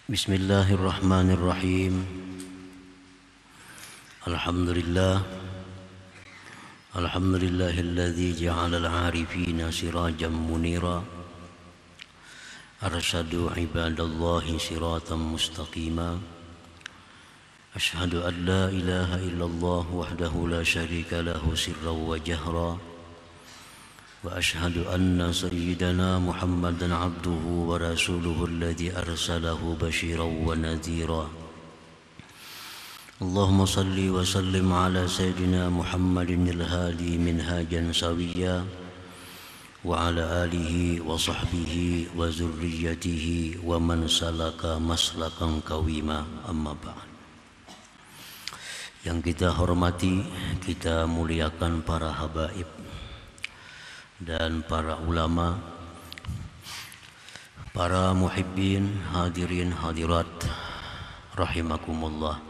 Bismillahirrahmanirrahim. Alhamdulillahilladzi ja'alal 'arifina sirajan munira arsyadu ibadallahi siratan mustaqima. Asyhadu an la ilaha illallah wahdahu la syarika lahu sirran wa jahra. Wa ashhadu anna sayyidana Muhammadan abduhu wa rasuluhu alladhi arsalahu basyiran wa nadhira. Allahumma salli wa sallim ala sayyidina Muhammadin al-hadi minhajan sawiyya wa ala alihi wa sahbihi wa zurriyyatihi wa man salaka maslakan qawima, amma ba'd. Yang kita hormati, kita muliakan para habaib dan para ulama, para muhibbin, hadirin hadirat rahimakumullah.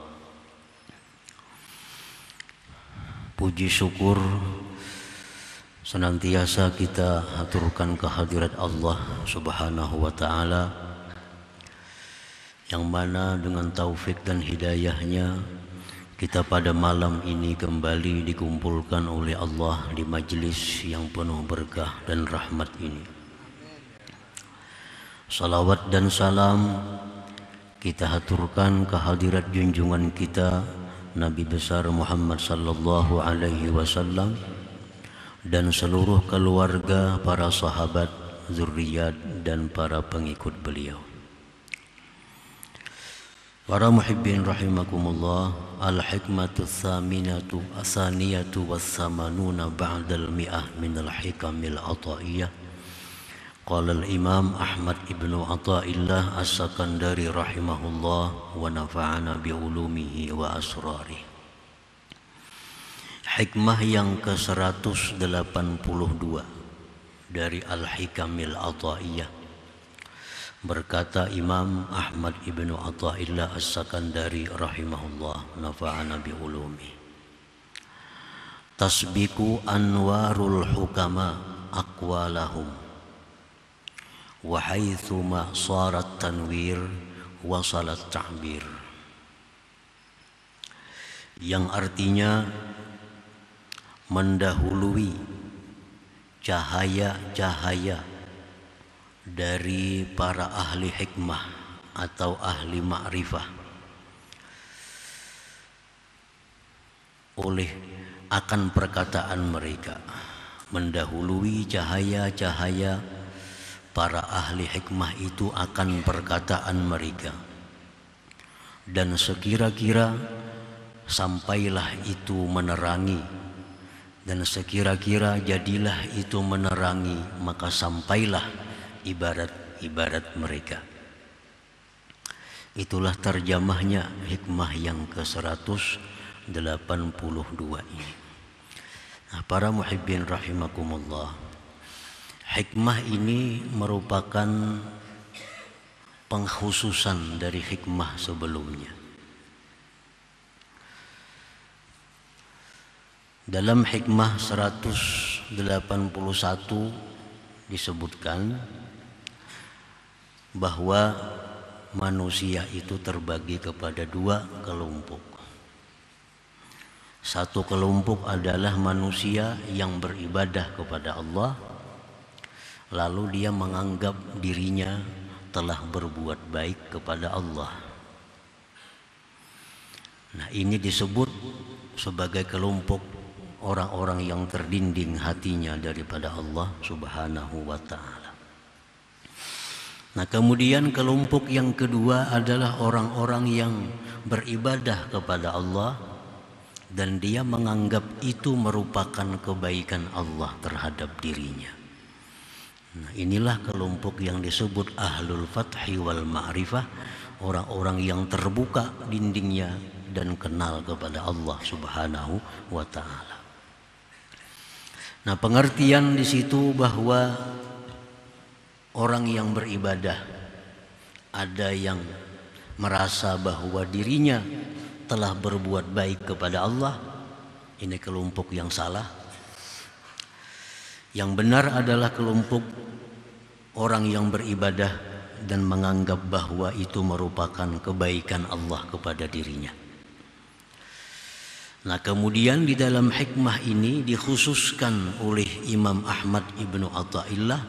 Puji syukur senantiasa kita haturkan kehadirat Allah Subhanahu wa ta'ala, yang mana dengan taufik dan hidayahnya kita pada malam ini kembali dikumpulkan oleh Allah di majlis yang penuh berkah dan rahmat ini. Salawat dan salam kita haturkan kehadirat junjungan kita Nabi besar Muhammad sallallahu alaihi wasallam dan seluruh keluarga, para sahabat, zuriat dan para pengikut beliau. Para muhibbin rahimakumullah, al-hikmatu tsaminatu asaniyatu was-samanuna ba'dal mi'ah minal hikamil ataiyah. Qala al-imam Ahmad ibnu Athaillah as-Sakandari rahimahullah wa nafa'ana bi'ulumihi wa asrarih. Hikmah yang ke-182 dari al-hikamil ataiyah. Berkata Imam Ahmad ibnu Athaillah as-Sakandari rahimahullah, nafa'ana bi'ulumi. Tasbiku anwarul hukama aqwalahum wa haitsuma sarat tanwir wasalat ta'bir. Yang artinya mendahului cahaya-cahaya dari para ahli hikmah atau ahli ma'rifah oleh akan perkataan mereka, mendahului cahaya-cahaya para ahli hikmah itu akan perkataan mereka, dan sekira-kira sampailah itu menerangi, dan sekira-kira jadilah itu menerangi, maka sampailah ibarat-ibarat mereka. Itulah terjemahnya hikmah yang ke-182 ini. Nah, para muhibbin rahimakumullah, hikmah ini merupakan pengkhususan dari hikmah sebelumnya. Dalam hikmah 181 disebutkan bahwa manusia itu terbagi kepada dua kelompok. Satu kelompok adalah manusia yang beribadah kepada Allah, lalu dia menganggap dirinya telah berbuat baik kepada Allah. Nah, ini disebut sebagai kelompok orang-orang yang terdinding hatinya daripada Allah Subhanahu wa ta'ala. Nah, kemudian kelompok yang kedua adalah orang-orang yang beribadah kepada Allah dan dia menganggap itu merupakan kebaikan Allah terhadap dirinya. Nah, inilah kelompok yang disebut ahlul fathi wal ma'rifah, orang-orang yang terbuka dindingnya dan kenal kepada Allah Subhanahu wa ta'ala. Nah, pengertian di situ bahwa orang yang beribadah, ada yang merasa bahwa dirinya telah berbuat baik kepada Allah, ini kelompok yang salah. Yang benar adalah kelompok orang yang beribadah dan menganggap bahwa itu merupakan kebaikan Allah kepada dirinya. Nah, kemudian di dalam hikmah ini dikhususkan oleh Imam Ahmad Ibnu Athaillah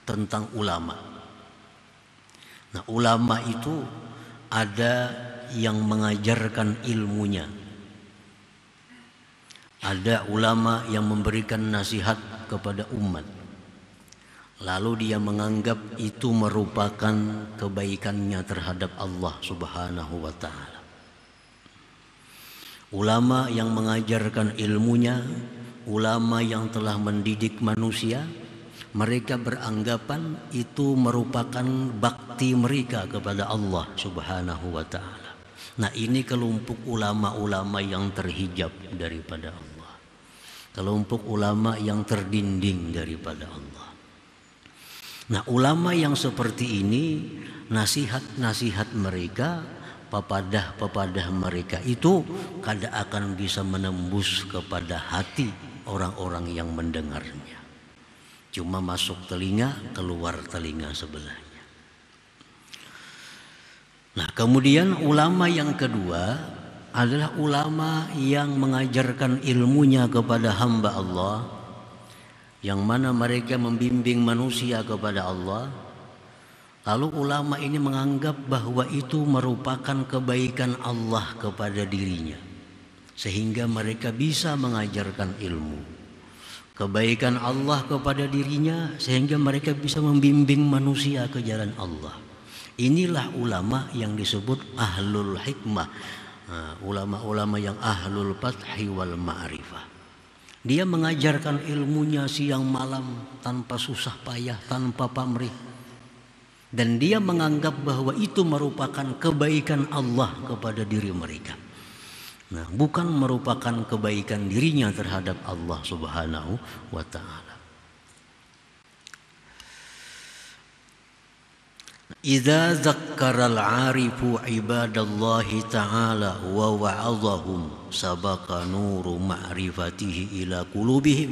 tentang ulama. Nah, ulama itu ada yang mengajarkan ilmunya, ada ulama yang memberikan nasihat kepada umat, lalu dia menganggap itu merupakan kebaikannya terhadap Allah Subhanahu wa ta'ala. Ulama yang mengajarkan ilmunya, ulama yang telah mendidik manusia, mereka beranggapan itu merupakan bakti mereka kepada Allah Subhanahu wa ta'ala. Nah, ini kelompok ulama-ulama yang terhijab daripada Allah, kelompok ulama yang terdinding daripada Allah. Nah, ulama yang seperti ini, nasihat-nasihat mereka, pepadah-pepadah mereka itu kada akan bisa menembus kepada hati orang-orang yang mendengarnya. Cuma masuk telinga, keluar telinga sebelahnya. Nah, kemudian ulama yang kedua adalah ulama yang mengajarkan ilmunya kepada hamba Allah, yang mana mereka membimbing manusia kepada Allah. Lalu ulama ini menganggap bahwa itu merupakan kebaikan Allah kepada dirinya, sehingga mereka bisa mengajarkan ilmu. Kebaikan Allah kepada dirinya sehingga mereka bisa membimbing manusia ke jalan Allah. Inilah ulama yang disebut ahlul hikmah, ulama-ulama yang ahlul fathi wal ma'rifah. Dia mengajarkan ilmunya siang malam tanpa susah payah, tanpa pamrih. Dan dia menganggap bahwa itu merupakan kebaikan Allah kepada diri mereka. Nah, bukan merupakan kebaikan dirinya terhadap Allah Subhanahu wa ta'ala. Idza dzakkara al-'arifu ibadallahi ta'ala wa wa'adhahum sabaqa nuru ma'rifatihi ila qulubihim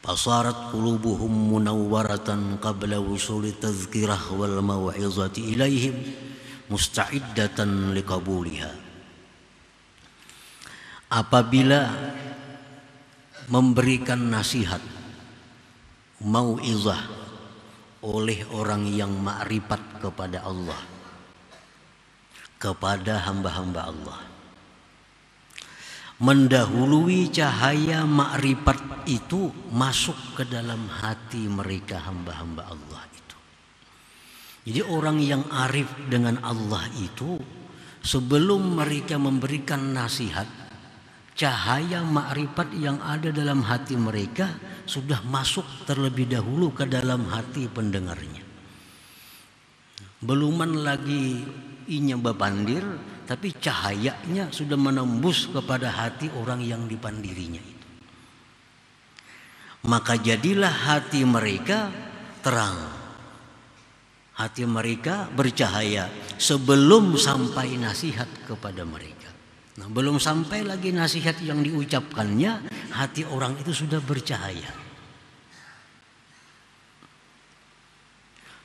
fasarat qulubuhum munawwaratan qabla wusuli tadhkirah wal mau'izati ilaihim musta'iddatan liqabuliha. Apabila memberikan nasihat, mau'izah oleh orang yang makrifat kepada Allah, kepada hamba-hamba Allah, mendahului cahaya makrifat itu masuk ke dalam hati mereka hamba-hamba Allah itu. Jadi orang yang arif dengan Allah itu, sebelum mereka memberikan nasihat, cahaya makrifat yang ada dalam hati mereka sudah masuk terlebih dahulu ke dalam hati pendengarnya. Beluman lagi inya bapandir, tapi cahayanya sudah menembus kepada hati orang yang dipandirinya itu. Maka jadilah hati mereka terang, hati mereka bercahaya sebelum sampai nasihat kepada mereka. Nah, belum sampai lagi nasihat yang diucapkannya, hati orang itu sudah bercahaya,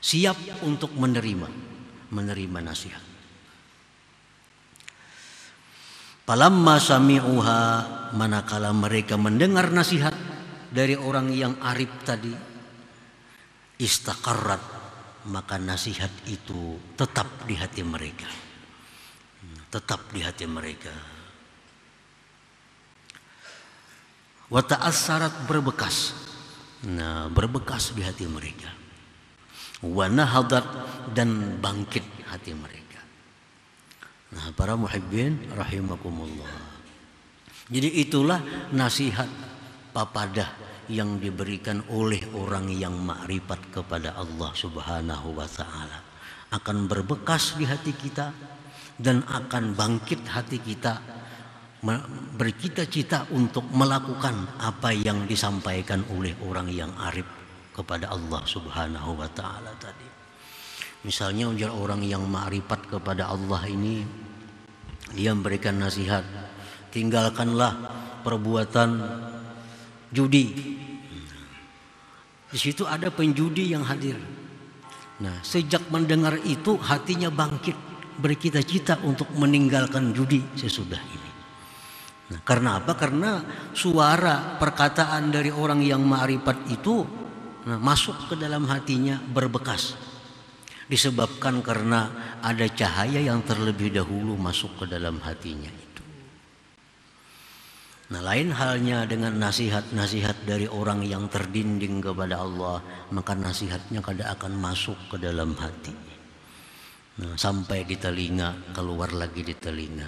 siap untuk menerima nasihat. Falamma sami'uha, manakala mereka mendengar nasihat dari orang yang arif tadi, istaqarrat, maka nasihat itu tetap di hati mereka. Tetap di hati mereka. Wa ta'assarat, berbekas. Nah, berbekas di hati mereka. Wa nahadat, dan bangkit hati mereka. Nah, para muhibbin rahimakumullah. Jadi itulah nasihat papadah yang diberikan oleh orang yang makrifat kepada Allah Subhanahu wa ta'ala. Akan berbekas di hati kita dan akan bangkit hati kita, bercita-cita untuk melakukan apa yang disampaikan oleh orang yang arif kepada Allah Subhanahu wa ta'ala tadi. Misalnya orang yang ma'rifat kepada Allah ini, dia memberikan nasihat, tinggalkanlah perbuatan judi. Di situ ada penjudi yang hadir. Nah, sejak mendengar itu hatinya bangkit, bercita-cita untuk meninggalkan judi sesudah ini. Nah, karena apa? Karena suara perkataan dari orang yang ma'rifat itu masuk ke dalam hatinya, berbekas. Disebabkan karena ada cahaya yang terlebih dahulu masuk ke dalam hatinya itu. Nah, lain halnya dengan nasihat-nasihat dari orang yang terdinding kepada Allah, maka nasihatnya kada akan masuk ke dalam hati. Nah, sampai di telinga, keluar lagi di telinga.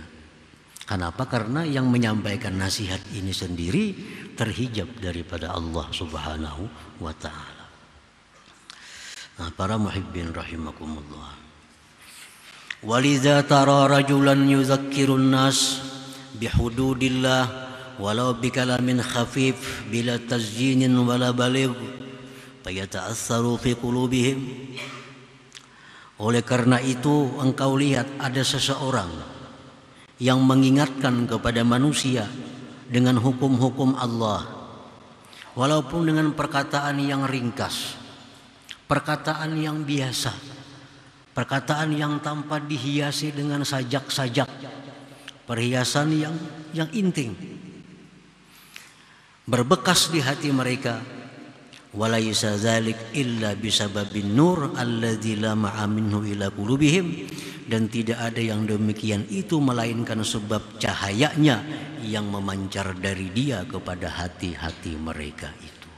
Kenapa? Karena yang menyampaikan nasihat ini sendiri terhijab daripada Allah Subhanahu wa ta'ala. Nah, para muhibbin rahimakumullah. Walidha tara rajulan yuzakkirun nas bihududillah walau bikalamin khafif bila tasjinin wala baligh fayata'assaru fi qulubihim. Oleh karena itu engkau lihat ada seseorang yang mengingatkan kepada manusia dengan hukum-hukum Allah, walaupun dengan perkataan yang ringkas, perkataan yang biasa, perkataan yang tanpa dihiasi dengan sajak-sajak, perhiasan yang intim, berbekas di hati mereka. Walaysa dzalik illa bisababin nur alladzi la ma'a minhu ila qulubihim, dan tidak ada yang demikian itu melainkan sebab cahayanya yang memancar dari dia kepada hati-hati mereka itu.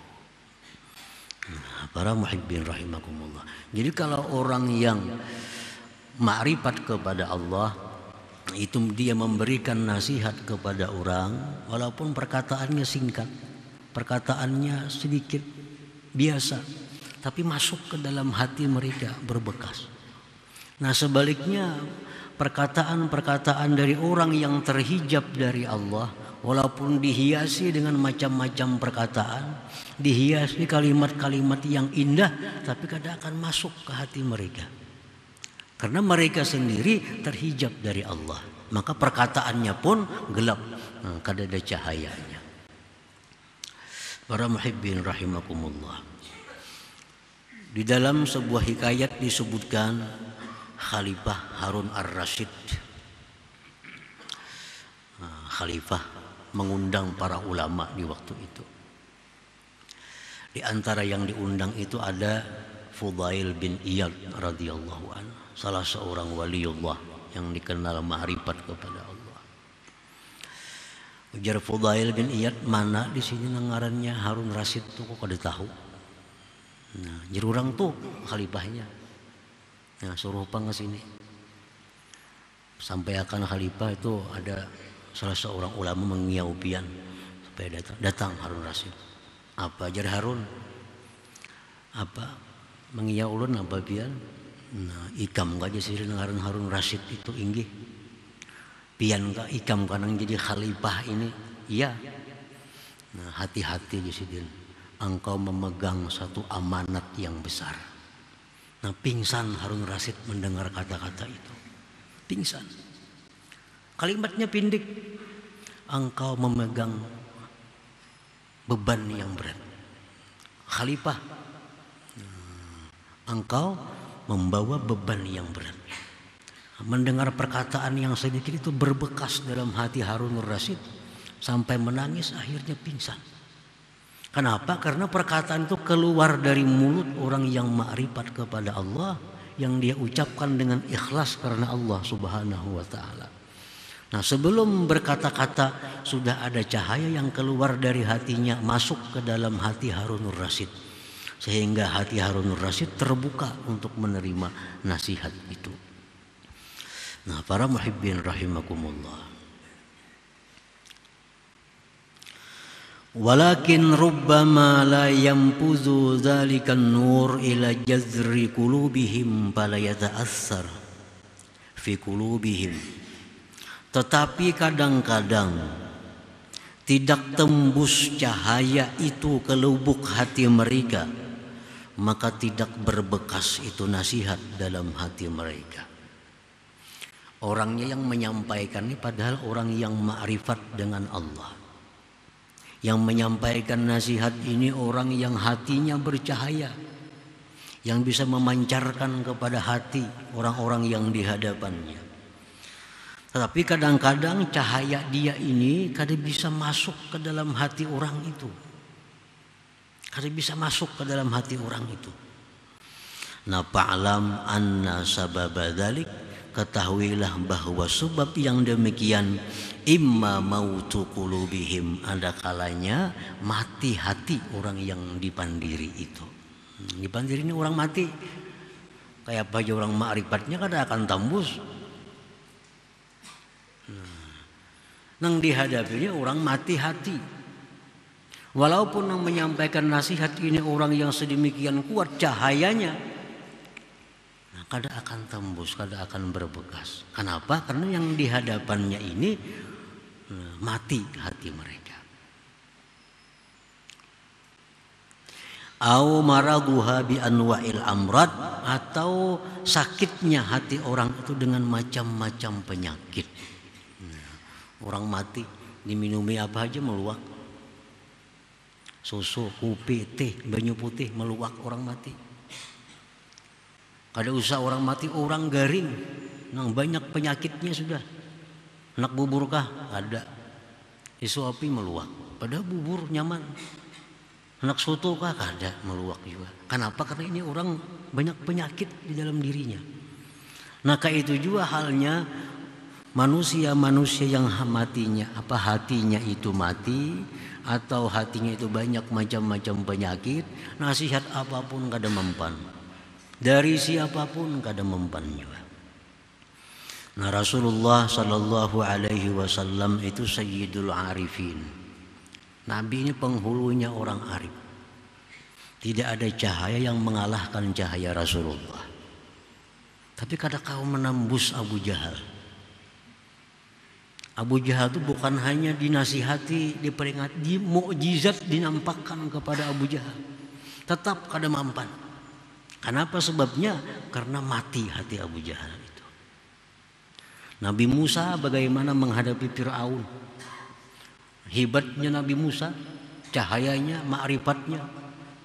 Nah, para muhibbin rahimakumullah. Jadi kalau orang yang ma'rifat kepada Allah itu dia memberikan nasihat kepada orang walaupun perkataannya singkat, perkataannya sedikit, biasa, tapi masuk ke dalam hati mereka, berbekas. Nah, sebaliknya perkataan-perkataan dari orang yang terhijab dari Allah, walaupun dihiasi dengan macam-macam perkataan, dihiasi kalimat-kalimat yang indah, tapi kadang akan masuk ke hati mereka. Karena mereka sendiri terhijab dari Allah, maka perkataannya pun gelap, kada ada cahayanya. Para muhibbin rahimakumullah. Di dalam sebuah hikayat disebutkan Khalifah Harun ar-Rasyid. Khalifah mengundang para ulama di waktu itu. Di antara yang diundang itu ada Fudail bin Iyad radhiyallahu anhu, salah seorang waliullah yang dikenal ma'rifat kepada Allah. Ujar Fudail bin Iyad, mana di sini ngarannya Harun Rasyid tuh kok kada tahu. Nah, jerurang tuh khalifahnya. Nah, suruh pang ke sini. Sampai akan khalifah itu ada salah seorang ulama mengiau pian supaya datang Harun Rasyid. Apa ajar Harun? Apa mengiau ulun apa pian? Nah, ikam aja sih Harun Rasyid itu inggih. Pian ka ikam kanang jadi khalifah ini. Iya. Nah, hati-hati di sini. Engkau memegang satu amanat yang besar. Nah, pingsan Harun Rasyid mendengar kata-kata itu. Pingsan. Kalimatnya pindik. Engkau memegang beban yang berat. Khalifah. Engkau membawa beban yang berat. Mendengar perkataan yang sedikit itu berbekas dalam hati Harun Rasyid sampai menangis, akhirnya pingsan. Kenapa? Karena perkataan itu keluar dari mulut orang yang ma'rifat kepada Allah, yang dia ucapkan dengan ikhlas karena Allah Subhanahu wa ta'ala. Nah, sebelum berkata-kata sudah ada cahaya yang keluar dari hatinya masuk ke dalam hati Harun Rasyid, sehingga hati Harun Rasyid terbuka untuk menerima nasihat itu. Nah, para muhibbin rahimakumullah. Walakin rubbama la yanfuzu dzalikan nur ila jazri qulubihim fala yata'assar fi qulubihim. Tetapi kadang-kadang tidak tembus cahaya itu ke lubuk hati mereka, maka tidak berbekas itu nasihat dalam hati mereka. Orangnya yang menyampaikan ini padahal orang yang ma'rifat dengan Allah. Yang menyampaikan nasihat ini orang yang hatinya bercahaya, yang bisa memancarkan kepada hati orang-orang yang di hadapannya. Tetapi kadang-kadang cahaya dia ini kadang bisa masuk ke dalam hati orang itu. Kadang bisa masuk ke dalam hati orang itu. Nah, fa'lam anna sababa dzalik, ketahuilah bahwa sebab yang demikian imma mautu qulubihim, ada kalanya mati hati orang yang dipandiri itu. Dipandiri ini orang mati. Kayak apa aja orang ma'rifatnya kada akan tembus. Nang dihadapinya orang mati hati. Walaupun yang menyampaikan nasihat ini orang yang sedemikian kuat cahayanya, nah, kada akan tembus, kada akan berbekas. Kenapa? Karena yang dihadapannya ini mati hati mereka. Au maraduha bi anwa'il amrad, atau sakitnya hati orang itu dengan macam-macam penyakit. Orang mati diminumi apa aja meluak. Susu, kopi, teh, banyu putih meluak orang mati. Kada usah orang mati, orang garing, nang banyak penyakitnya sudah. Anak bubur kah? Ada. Disuapi meluak. Padahal bubur nyaman. Anak soto kah? Kada, meluak juga. Kenapa? Karena ini orang banyak penyakit di dalam dirinya. Nah, kayak itu juga halnya manusia-manusia yang hatinya itu mati, atau hatinya itu banyak macam-macam penyakit, nasihat apapun kada mempan, dari siapapun kada mempan juga. Nah, Rasulullah sallallahu alaihi wasallam itu sayyidul arifin. Nabi ini penghulunya orang arif. Tidak ada cahaya yang mengalahkan cahaya Rasulullah. Tapi kada kau menembus Abu Jahal. Abu Jahal itu bukan hanya dinasihati, diperingati, mukjizat dinampakkan kepada Abu Jahal, tetap kada mampan. Kenapa sebabnya? Karena mati hati Abu Jahal itu. Nabi Musa bagaimana menghadapi Fir'aun? Hebatnya Nabi Musa, cahayanya, ma'rifatnya,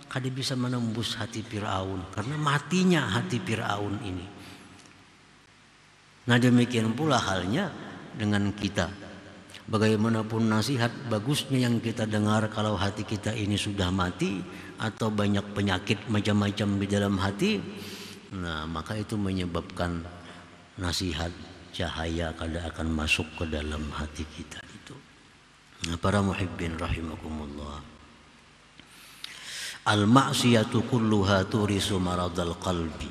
kada bisa menembus hati Fir'aun karena matinya hati Fir'aun ini. Nah, demikian pula halnya dengan kita. Bagaimanapun nasihat bagusnya yang kita dengar, kalau hati kita ini sudah mati atau banyak penyakit macam-macam di dalam hati, nah maka itu menyebabkan nasihat cahaya kada akan masuk ke dalam hati kita itu. Nah, para muhibbin rahimakumullah, al-ma'siyatu kulluha turisu maradal qalbi.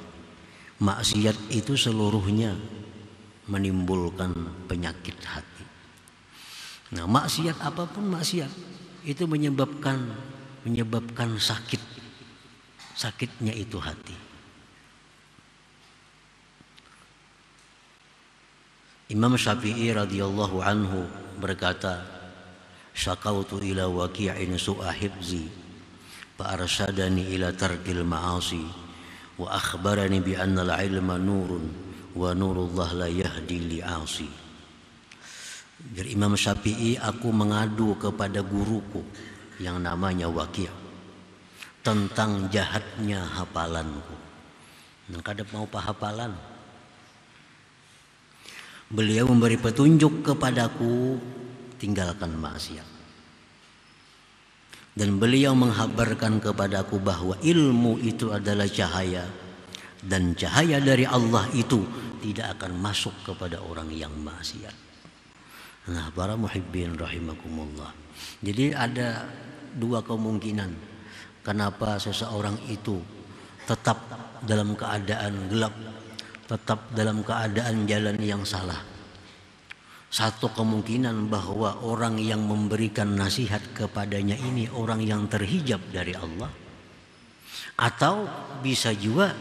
Maksiat itu seluruhnya menimbulkan penyakit hati. Nah, maksiat apapun maksiat itu menyebabkan sakitnya itu hati. Imam Syafi'i radhiyallahu anhu berkata, syakautu ila waqi'in su'a hifzi fa arsyadani ila tarkil ma'asi wa akhbarani bi anna al-ilma nurun wa nurullah la yahdi li'asi. Dari Imam Syafi'i, aku mengadu kepada guruku yang namanya Waqi' tentang jahatnya hafalanku. Nang kada mau hafalan. Beliau memberi petunjuk kepadaku, tinggalkan maksiat. Dan beliau menghabarkan kepadaku bahwa ilmu itu adalah cahaya, dan cahaya dari Allah itu tidak akan masuk kepada orang yang maksiat. Nah, para muhibbin rahimakumullah. Jadi ada dua kemungkinan kenapa seseorang itu tetap dalam keadaan gelap, tetap dalam keadaan jalan yang salah. Satu kemungkinan bahwa orang yang memberikan nasihat kepadanya ini orang yang terhijab dari Allah, atau bisa juga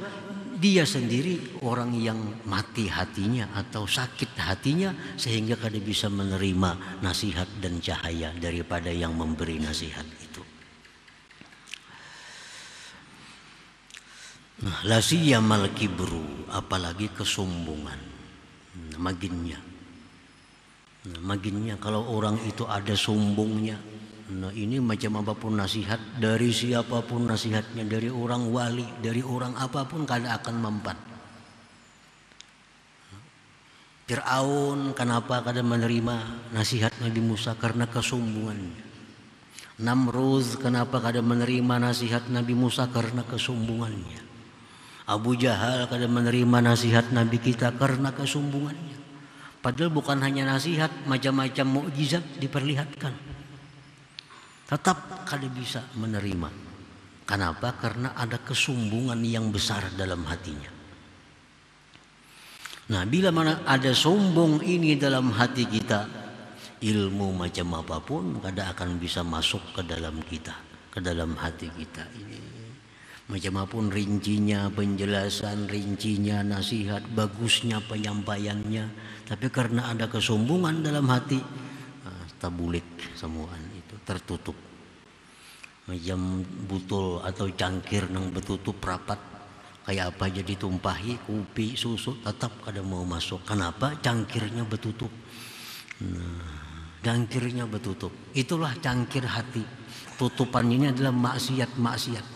dia sendiri orang yang mati hatinya atau sakit hatinya sehingga kada bisa menerima nasihat dan cahaya daripada yang memberi nasihat itu. Nah, la siyamal kibru, apalagi kesombongan. Maginnya kalau orang itu ada sombongnya, Nah ini macam apapun nasihat, dari siapapun nasihatnya, dari orang wali, dari orang apapun kada akan mempan. Fir'aun kenapa kada menerima nasihat Nabi Musa? Karena kesombongannya. Namrud kenapa kada menerima nasihat Nabi Musa? Karena kesombongannya. Abu Jahal kada menerima nasihat Nabi kita karena kesombongannya. Padahal bukan hanya nasihat, macam-macam mukjizat diperlihatkan. Tetap kada bisa menerima. Kenapa? Karena ada kesombongan yang besar dalam hatinya. Nah, bila mana ada sombong ini dalam hati kita, ilmu macam apapun kada akan bisa masuk ke dalam kita, ke dalam hati kita ini. Macam apapun rincinya, penjelasan rincinya, nasihat, bagusnya penyampaiannya, tapi karena ada kesombongan dalam hati, tabulik semuaan itu tertutup. Macam botol atau cangkir nang betutup rapat, kayak apa jadi tumpahi kopi susu tetap kada mau masuk. Kenapa? Cangkirnya betutup. Cangkirnya betutup. Itulah cangkir hati. Tutupannya ini adalah maksiat-maksiat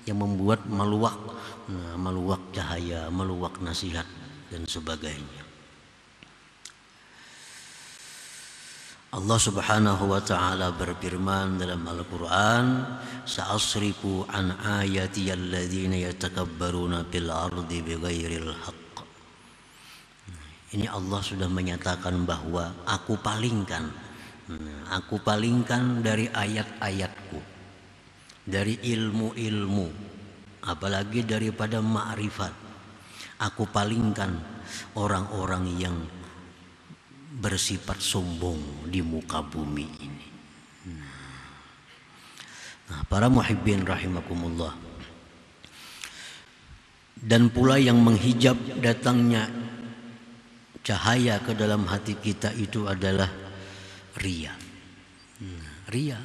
yang membuat meluak cahaya, meluak nasihat dan sebagainya. Allah Subhanahu wa taala berfirman dalam Al-Qur'an, "Sa'asrifu an ayati alladziina yatakabbaruna fil ardi bighairil haqq." Ini Allah sudah menyatakan bahwa aku palingkan dari ayat-ayatku, dari ilmu-ilmu, apalagi daripada ma'rifat. Aku palingkan orang-orang yang bersifat sombong di muka bumi ini. Nah, para muhibbin rahimakumullah. Dan pula yang menghijab datangnya cahaya ke dalam hati kita itu adalah riya. Riya.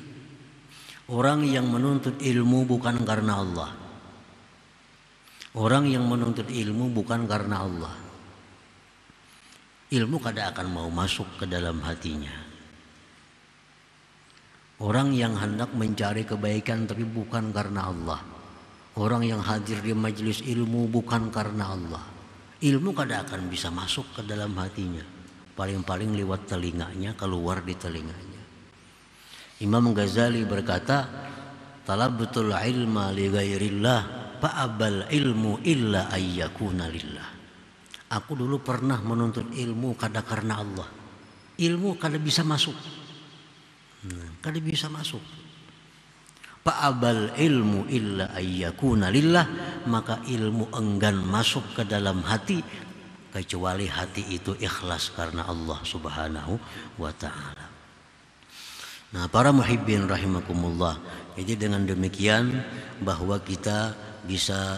Orang yang menuntut ilmu bukan karena Allah. Orang yang menuntut ilmu bukan karena Allah. Ilmu kada akan mau masuk ke dalam hatinya. Orang yang hendak mencari kebaikan tapi bukan karena Allah. Orang yang hadir di majelis ilmu bukan karena Allah. Ilmu kada akan bisa masuk ke dalam hatinya. Paling-paling lewat telinganya, keluar di telinganya. Imam Ghazali berkata, "Talabtul ilma li ghairillah, fa'abal ilmu illa ayyakuna lillah." Aku dulu pernah menuntut ilmu kada karena Allah. Ilmu kada bisa masuk. Kada bisa masuk. Fa'abal ilmu illa ayyakuna lillah, maka ilmu enggan masuk ke dalam hati kecuali hati itu ikhlas karena Allah Subhanahu wa taala. Nah, para muhibbin rahimakumullah. Jadi dengan demikian bahwa kita bisa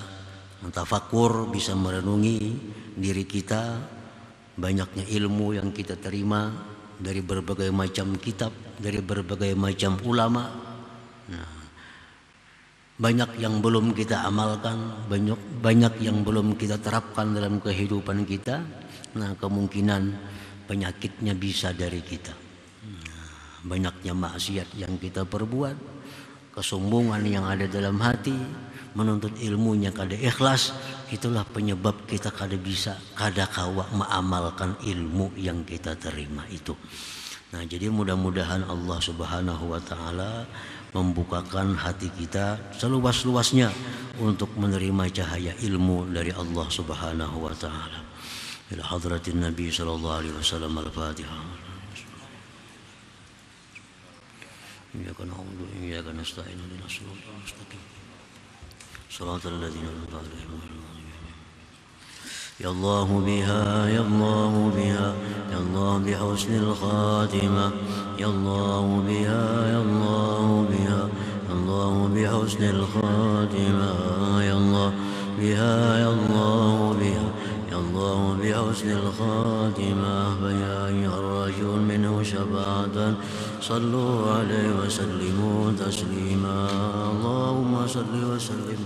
mentafakkur, bisa merenungi diri kita, banyaknya ilmu yang kita terima dari berbagai macam kitab, dari berbagai macam ulama. Nah, banyak yang belum kita amalkan, banyak yang belum kita terapkan dalam kehidupan kita. Nah, kemungkinan penyakitnya bisa dari kita. Banyaknya maksiat yang kita perbuat, kesombongan yang ada dalam hati, menuntut ilmunya kada ikhlas, itulah penyebab kita kada bisa, kada kawa mengamalkan ilmu yang kita terima itu. Nah, jadi mudah-mudahan Allah Subhanahu wa taala membukakan hati kita seluas-luasnya untuk menerima cahaya ilmu dari Allah Subhanahu wa taala. Ila hadratin Nabi sallallahu alaihi wasallam. Al-Fatihah. Iyyaka na'budu wa iyyaka nasta'in. Ihdinas siratal mustaqim. Shiratal ladzina an'amta 'alaihim ghairil maghdubi 'alaihim. Ya Allah biha, ya Allah biha, ya Allah bihusnil khatimah. Ya Allah biha, ya Allah biha, ya Allah bihusnil khatimah. Ya Allah biha, ya Allah biha, ya Allah bihusnil khatimah. Ya ayyuhar-rajul minhu syafa'atan. صلوا عليه وسلموا تسليما. اللهم صل وسلم